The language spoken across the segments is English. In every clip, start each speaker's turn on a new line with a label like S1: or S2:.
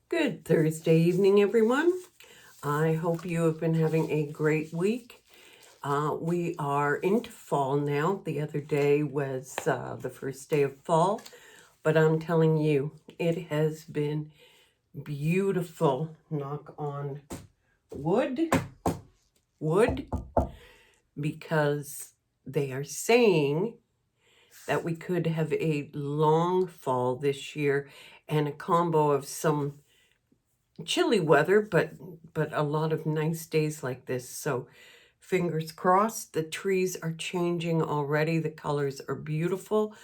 S1: Good Thursday evening, everyone. I hope you have been having a great week. We are into fall now. The other day was the first day of fall, but I'm telling you, it has been beautiful. Knock on wood, because they are saying that we could have a long fall this year and a combo of some chilly weather, but a lot of nice days like this. So fingers crossed. The trees are changing already. The colors are beautiful,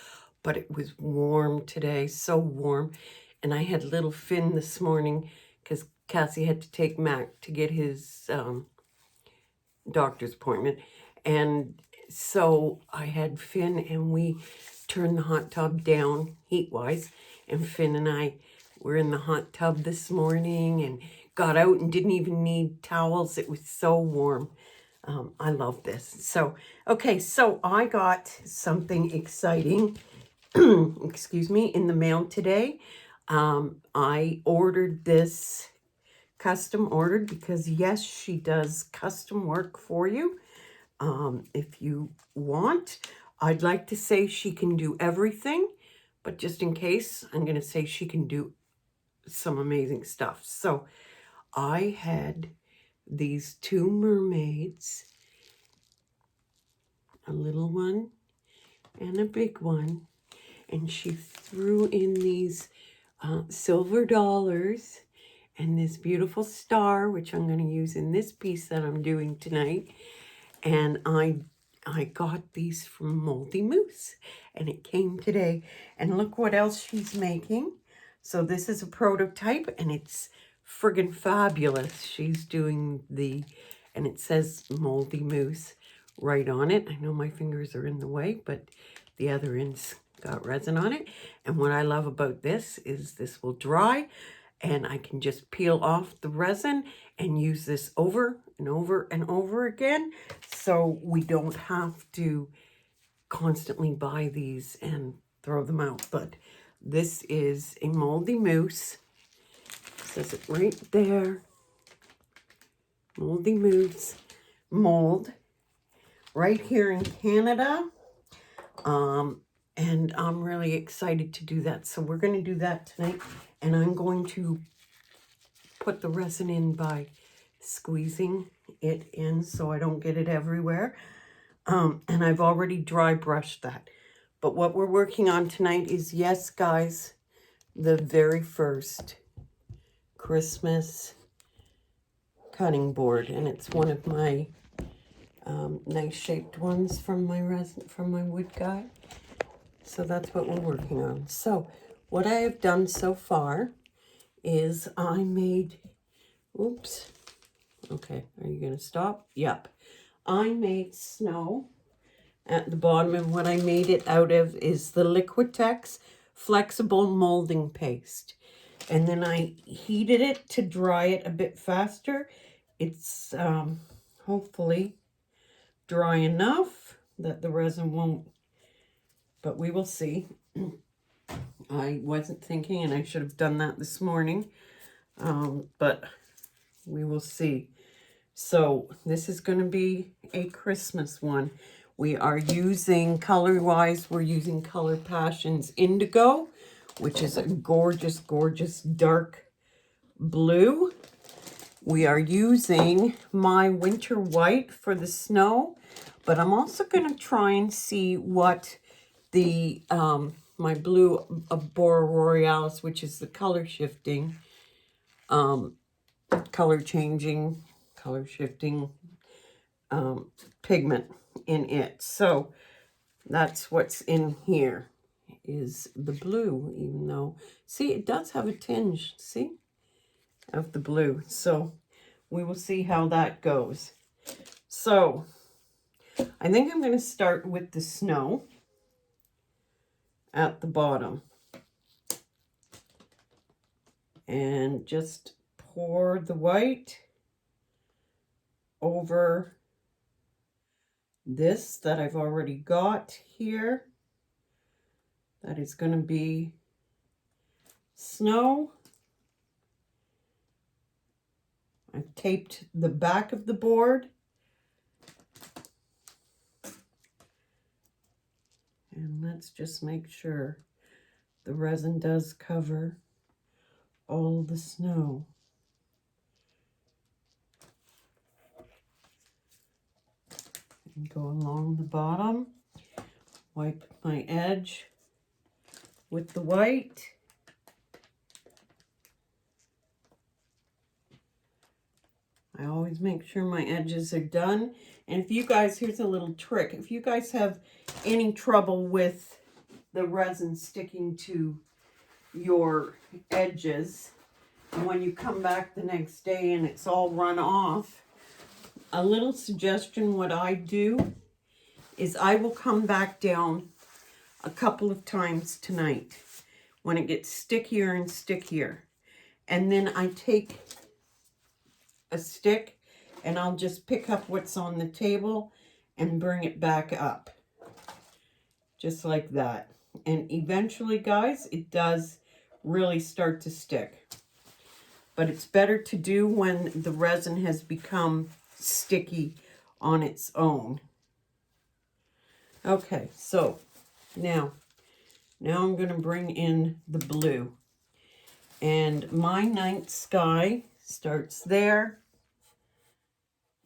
S1: but it was warm today, so warm. And I had little Finn this morning because Cassie had to take Mac to get his doctor's appointment. And so I had Finn, and we turned the hot tub down heat-wise, and Finn and I were in the hot tub this morning and got out and didn't even need towels. It was so warm. I love this. So, okay, so I got something exciting, excuse me, in the mail today. I ordered this, custom ordered, because yes, she does custom work for you. If you want, I'd like to say she can do everything, but just in case, I'm going to say she can do some amazing stuff. So I had these two mermaids, a little one and a big one, and she threw in these silver dollars and this beautiful star, which I'm going to use in this piece that I'm doing tonight. And I got these from Moldy Moose, and it came today. And look what else she's making. So this is a prototype, and it's friggin' fabulous. She's doing and it says Moldy Moose right on it. I know my fingers are in the way, but the other end's got resin on it. And what I love about this is this will dry, and I can just peel off the resin and use this over and over and over again. So we don't have to constantly buy these and throw them out. But this is a Moldy Moose. It says it right there. Moldy Moose mold right here in Canada. And I'm really excited to do that. So we're going to do that tonight. And I'm going to put the resin in by squeezing it in so I don't get it everywhere. And I've already dry brushed that. But what we're working on tonight is, yes, guys, the very first Christmas cutting board. And it's one of my nice shaped ones from my resin, from my wood guy. So that's what we're working on. So what I have done so far is I made, oops, okay, are you going to stop? Yep. I made snow at the bottom, and what I made it out of is the Liquitex flexible molding paste. And then I heated it to dry it a bit faster. It's hopefully dry enough that the resin won't, but we will see. I wasn't thinking, and I should have done that this morning, but we will see. So this is going to be a Christmas one. We are using, color-wise, we're using Color Passions Indigo, which is a gorgeous, gorgeous dark blue. We are using my Winter White for the snow, but I'm also going to try and see what the my blue Bora Borealis, which is the color shifting, color changing, color shifting pigment in it. So that's what's in here, is the blue, even though, see, it does have a tinge, see, of the blue. So we will see how that goes. So I think I'm going to start with the snow at the bottom and just pour the white over this that I've already got here. That is going to be snow. taped the back of the board. And let's just make sure the resin does cover all the snow. And go along the bottom, wipe my edge with the white. I always make sure my edges are done. And if you guys, here's a little trick. If you guys have any trouble with the resin sticking to your edges, and when you come back the next day and it's all run off, a little suggestion, what I do is I will come back down a couple of times tonight when it gets stickier and stickier. And then I take a stick and I'll just pick up what's on the table and bring it back up. Just like that. And eventually, guys, it does really start to stick. But it's better to do when the resin has become sticky on its own. Okay, so now I'm going to bring in the blue. And my night sky starts there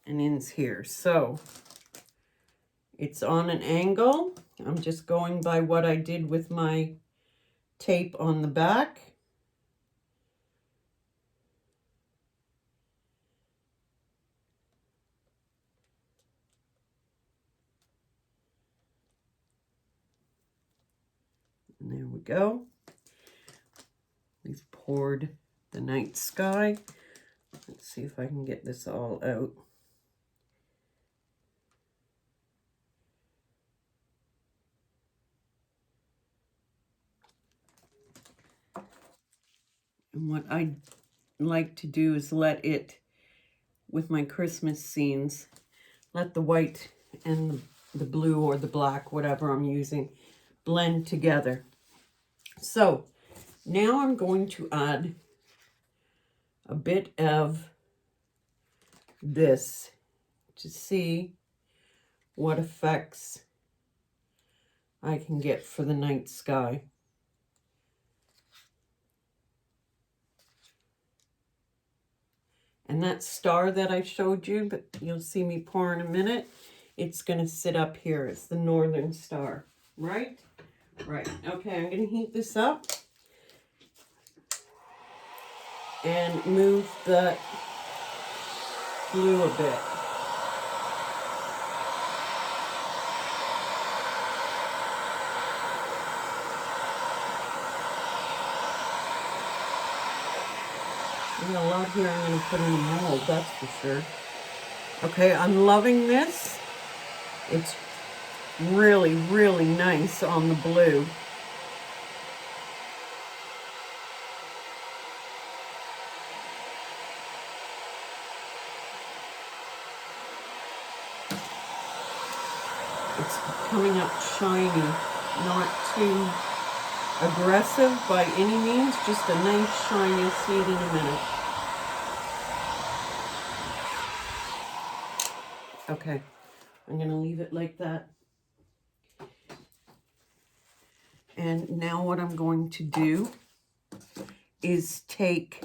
S1: and ends here. So it's on an angle. I'm just going by what I did with my tape on the back. And there we go. We've poured the night sky. Let's see if I can get this all out. And what I like to do is let it, with my Christmas scenes, let the white and the blue or the black, whatever I'm using, blend together. So now I'm going to add a bit of this to see what effects I can get for the night sky. And that star that I showed you, but you'll see me pour in a minute, it's going to sit up here. It's the northern star, right? Right. Okay, I'm going to heat this up and move the glue a bit. There's a lot here I'm going to put in a mold, that's for sure. Okay, I'm loving this. It's really, really nice on the blue. It's coming up shiny, not too aggressive by any means, just a nice shiny. See it in a minute. Okay, I'm going to leave it like that. And now what I'm going to do is take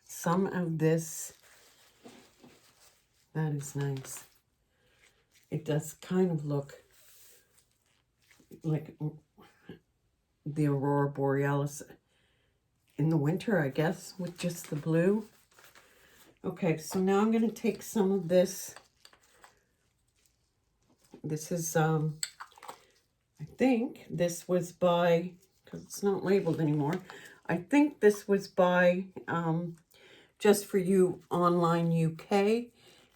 S1: some of this. That is nice. It does kind of look like the Aurora Borealis in the winter, I guess, with just the blue. Okay, so now I'm going to take some of this. This is, I think this was by, because it's not labeled anymore, I think this was by Just For You Online UK.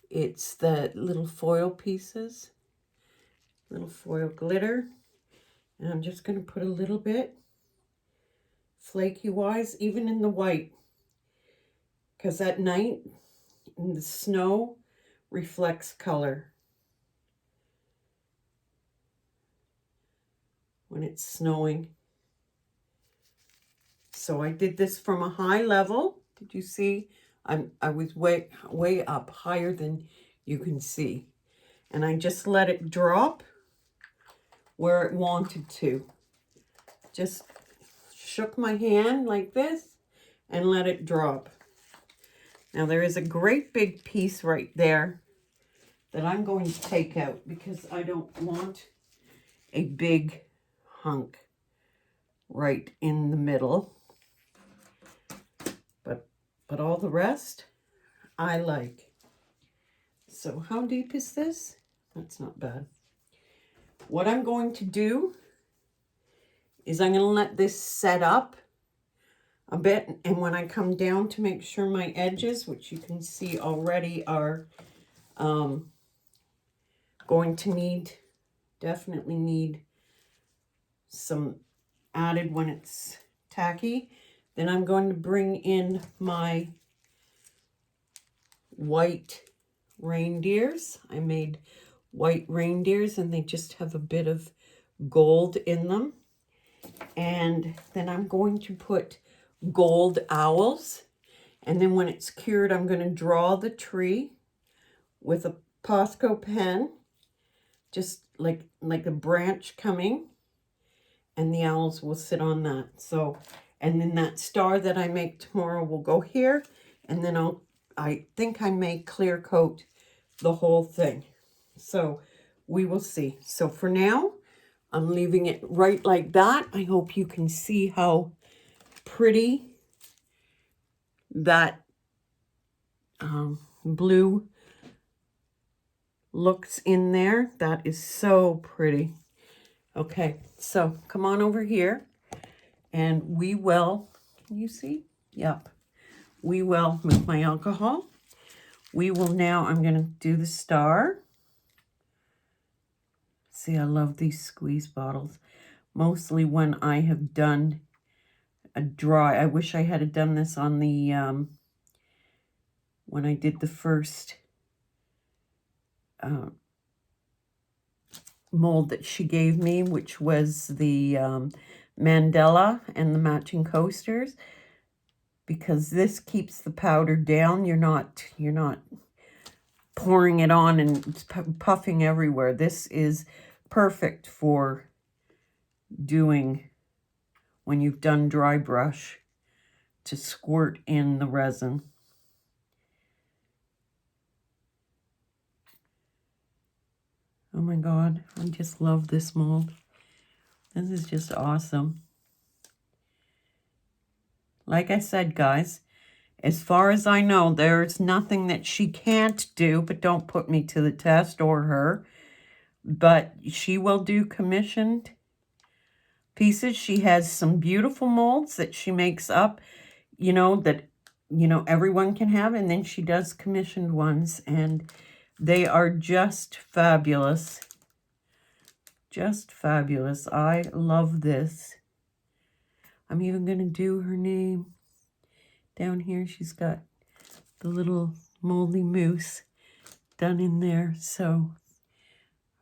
S1: It's the little foil pieces, little foil glitter. And I'm just going to put a little bit, flaky wise, even in the white. Because at night, the snow reflects color. When it's snowing. So I did this from a high level. Did you see? I was way up, higher than you can see. And I just let it drop where it wanted to. Just shook my hand like this and let it drop. Now there is a great big piece right there that I'm going to take out because I don't want a big hunk right in the middle. But all the rest I like. So how deep is this? That's not bad. What I'm going to do is I'm going to let this set up a bit, and when I come down to make sure my edges, which you can see already are going to definitely need some added when it's tacky, then I'm going to bring in my white reindeers. I made white reindeers and they just have a bit of gold in them. And then I'm going to put gold owls. And then when it's cured, I'm going to draw the tree with a Posco pen, just like a branch coming, and the owls will sit on that. So, and then that star that I make tomorrow will go here, and then I think I may clear coat the whole thing. So we will see. So for now, I'm leaving it right like that. I hope you can see how pretty that blue looks in there. That is so pretty. Okay, so come on over here and we will, can you see? Yep. We will move my alcohol. We will now, I'm going to do the star. See, I love these squeeze bottles. Mostly when I have done a dry, I wish I had done this on the, when I did the first mold that she gave me, which was the Mandela and the matching coasters, because this keeps the powder down. You're not pouring it on and puffing everywhere. This is perfect for doing when you've done dry brush, to squirt in the resin. Oh my God, I just love this mold. This is just awesome. Like I said, guys, as far as I know, there's nothing that she can't do, but don't put me to the test, or her. But she will do commissioned pieces. She has some beautiful molds that she makes up, that, everyone can have. And then she does commissioned ones, and they are just fabulous. Just fabulous. I love this. I'm even going to do her name. Down here, she's got the little moldy moose done in there. So,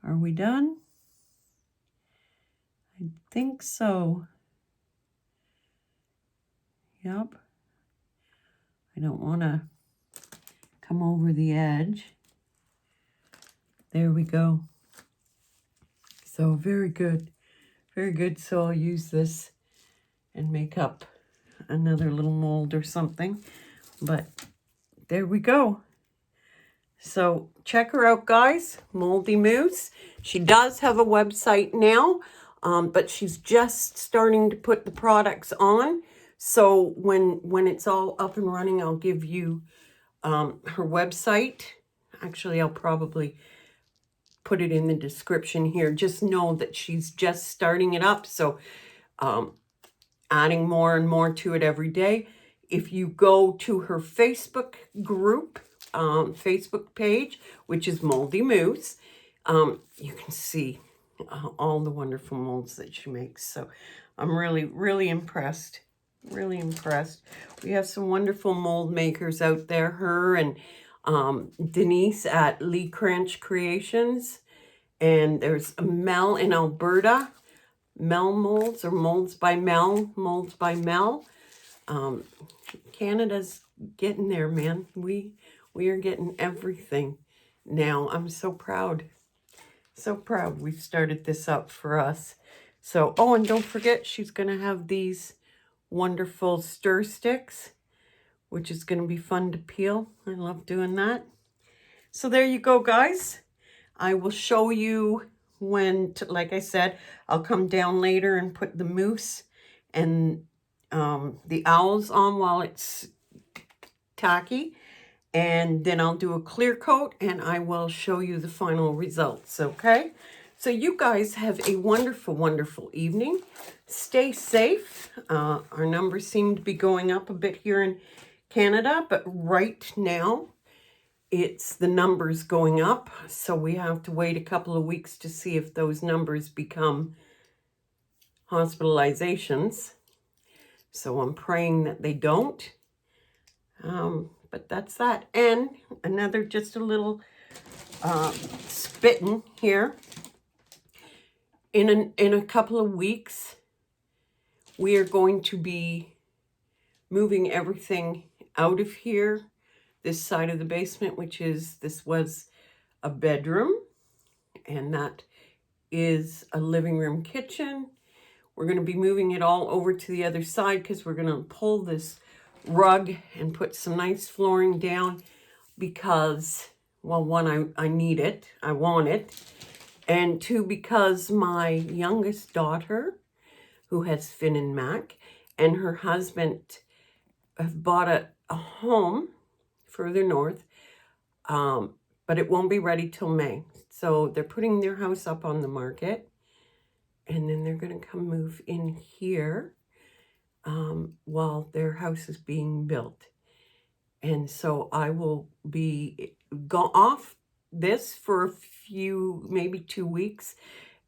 S1: are we done? I think so. Yep. I don't want to come over the edge. There we go. So, very good. Very good. So, I'll use this and make up another little mold or something. But there we go. So check her out, guys. Moldy Moose. She does have a website now, but she's just starting to put the products on. So when it's all up and running, I'll give you her website. Actually, I'll probably put it in the description here. Just know that she's just starting it up. So adding more and more to it every day. If you go to her Facebook group, Facebook page, which is Moldy Moose, you can see all the wonderful molds that she makes. So I'm really, really impressed. Really impressed. We have some wonderful mold makers out there. Her and Denise at Lee Cranch Creations. And there's Mel in Alberta. Mel Molds, or Molds by Mel. Molds by Mel. Canada's getting there, man. We are getting everything now. I'm so proud. So proud we've started this up for us. So, oh, and don't forget, she's going to have these wonderful stir sticks, which is going to be fun to peel. I love doing that. So there you go, guys. I will show you when, like I said, I'll come down later and put the moose and the owls on while it's tacky. And then I'll do a clear coat and I will show you the final results, okay? So you guys have a wonderful, wonderful evening. Stay safe. Our numbers seem to be going up a bit here in Canada, but right now it's the numbers going up. So we have to wait a couple of weeks to see if those numbers become hospitalizations. So I'm praying that they don't. But that's that. And another, just a little spitting here. In a couple of weeks, we are going to be moving everything out of here, this side of the basement, this was a bedroom, and that is a living room kitchen. We're going to be moving it all over to the other side because we're going to pull this rug and put some nice flooring down because, well, one, I need it. I want it. And two, because my youngest daughter, who has Finn and Mac, and her husband have bought a home further north, but it won't be ready till May. So they're putting their house up on the market, and then they're going to come move in here while their house is being built. And so I will be off this for a few, maybe 2 weeks.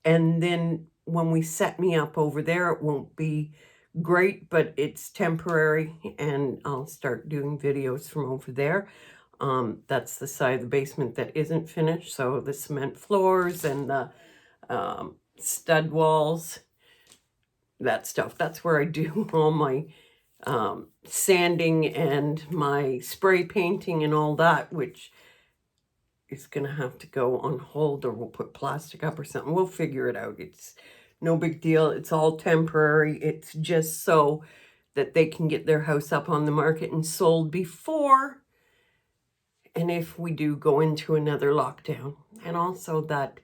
S1: And then when we set me up over there, it won't be great, but it's temporary. And I'll start doing videos from over there. That's the side of the basement that isn't finished. So the cement floors and the stud walls, that stuff. That's where I do all my sanding and my spray painting and all that, which is going to have to go on hold, or we'll put plastic up or something. We'll figure it out. It's no big deal. It's all temporary. It's just so that they can get their house up on the market and sold before, and if we do go into another lockdown. And also that,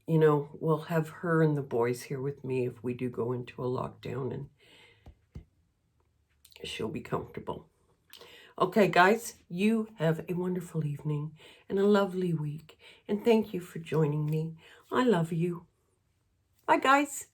S1: you know, we'll have her and the boys here with me if we do go into a lockdown, and she'll be comfortable. Okay, guys, you have a wonderful evening and a lovely week. And thank you for joining me. I love you. Bye, guys.